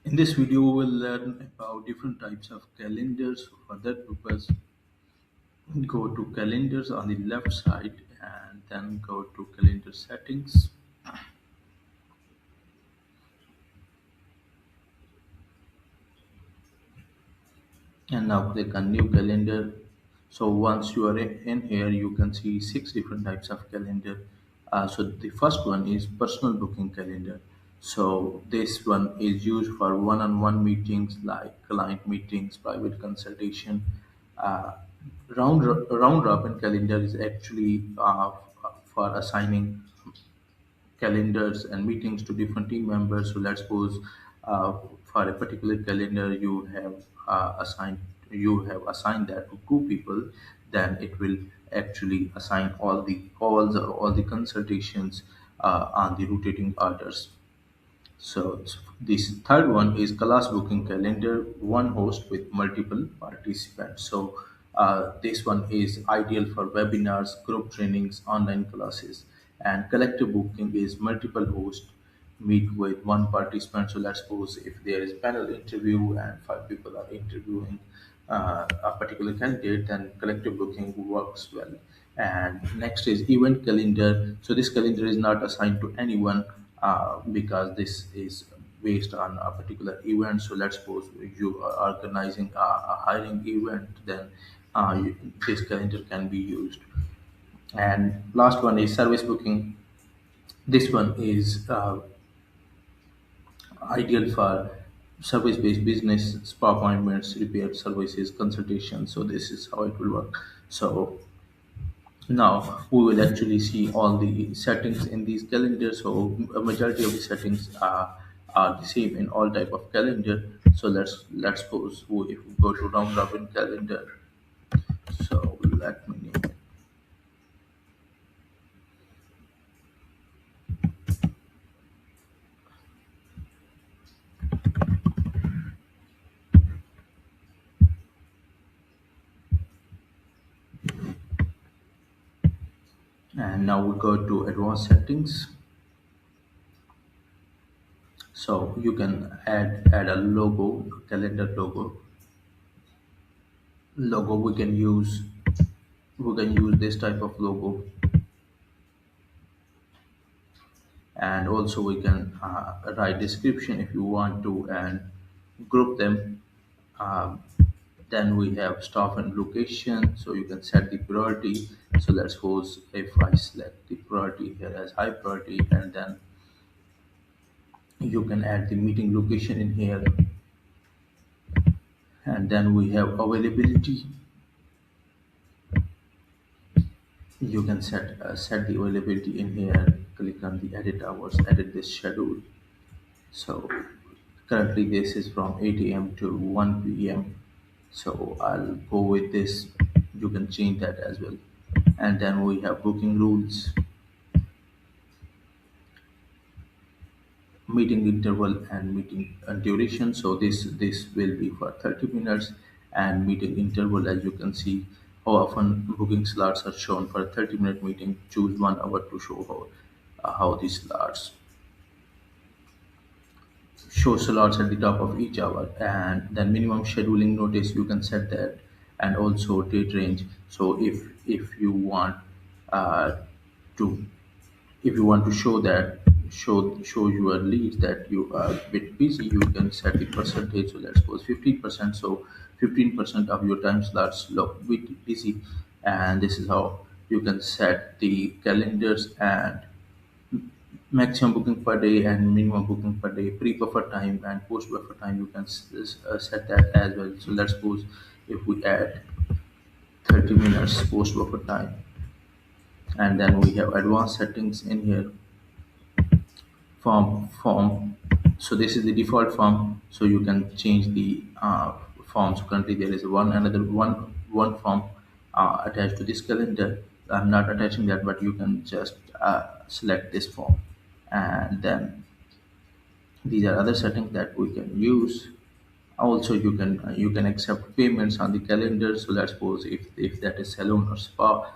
In this video, we will learn about different types of calendars. For that purpose, go to calendars on the left side and then go to calendar settings. And now click on new calendar. So once you are in here, you can see six different types of calendar. So the first one is personal booking calendar. So this one is used for one-on-one meetings like client meetings, private consultation. uh, round robin calendar is actually for assigning calendars and meetings to different team members. So let's suppose for a particular calendar you have assigned that to two people, then it will actually assign all the calls or all the consultations on the rotating orders. So this third one is class booking calendar, one host with multiple participants. So this one is ideal for webinars, group trainings, online classes, and collective booking is multiple hosts meet with one participant. So let's suppose if there is panel interview and five people are interviewing a particular candidate, then collective booking works well. And next is event calendar. So this calendar is not assigned to anyone because this is based on a particular event. So let's suppose you are organizing a hiring event, then this calendar can be used. And last one is service booking. This one is ideal for service-based business, spa appointments, repair services, consultation. So this is how it will work. So now we will actually see all the settings in these calendars. So a majority of the settings are the same in all type of calendar. So let's suppose if we go to round robin calendar. So let me name it. And now we go to advanced settings. So you can add a logo, calendar logo. We can use this type of logo, and also we can write description if you want to and group them. um, then we have staff and location, so you can set the priority. So let's suppose if I select the priority here as high priority, and then you can add the meeting location in here. And then we have availability. You can set the availability in here. Click on the edit hours, edit this schedule. So currently this is from 8 a.m. to 1 p.m. So I'll go with this. You can change that as well. And then we have booking rules, meeting interval, and meeting duration. So this will be for 30 minutes. And meeting interval, as you can see how often booking slots are shown. For a 30-minute meeting, choose 1 hour to show how these slots show slots at the top of each hour. And then minimum scheduling notice, you can set that. And also date range. So if you want uh, to if you want to show your leads that you are a bit busy, you can set the percentage. So let's suppose 15%. So 15% of your time slots look bit busy. And this is how you can set the calendars. And maximum booking per day and minimum booking per day, pre-buffer time and post-buffer time, you can set that as well. So let's suppose if we add 30 minutes post-buffer time. And then we have advanced settings in here. Form. So this is the default form. So you can change the forms. Currently there is one form attached to this calendar. I'm not attaching that, but you can just select this form. And then these are other settings that we can use. Also you can accept payments on the calendar. So let's suppose if that is salon or spa,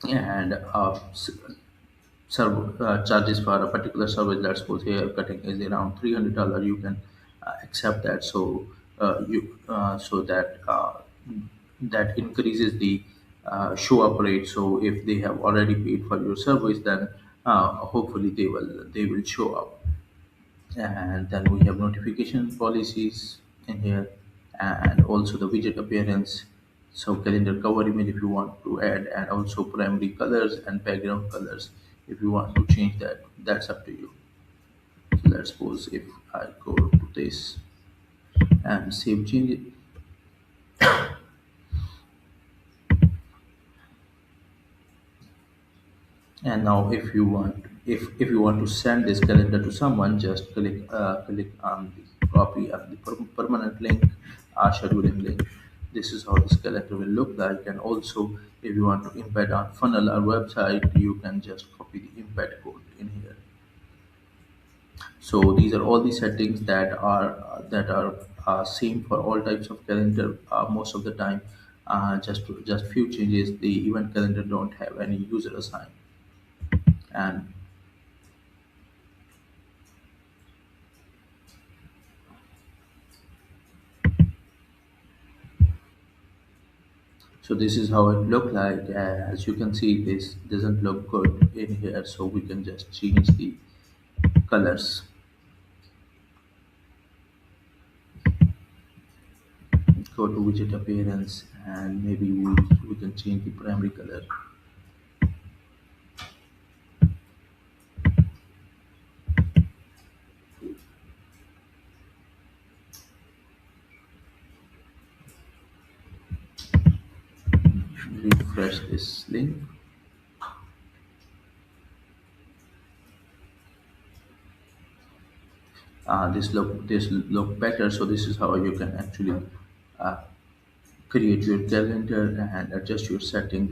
and charges for a particular service. Let's suppose hair cutting is around $300. You can accept that. So that increases the show up rate. So if they have already paid for your service, then hopefully they will show up. And then we have notification policies in here, and also the widget appearance. So calendar cover image if you want to add, and also primary colors and background colors if you want to change that. That's up to you. So let's suppose if I go to this and save change, and now if you want to send this calendar to someone, just click on the copy of the permanent link or scheduling link. This is how this calendar will look like. And also, if you want to embed on funnel or website, you can just copy the embed code in here. So these are all the settings that are same for all types of calendar most of the time. Just few changes. The event calendar don't have any user assigned. And so this is how it look like. As you can see, this doesn't look good in here, so we can just change the colors. Go to widget appearance, and maybe we can change the primary color. Refresh this link. This look better. So this is how you can actually uh, create your calendar and adjust your settings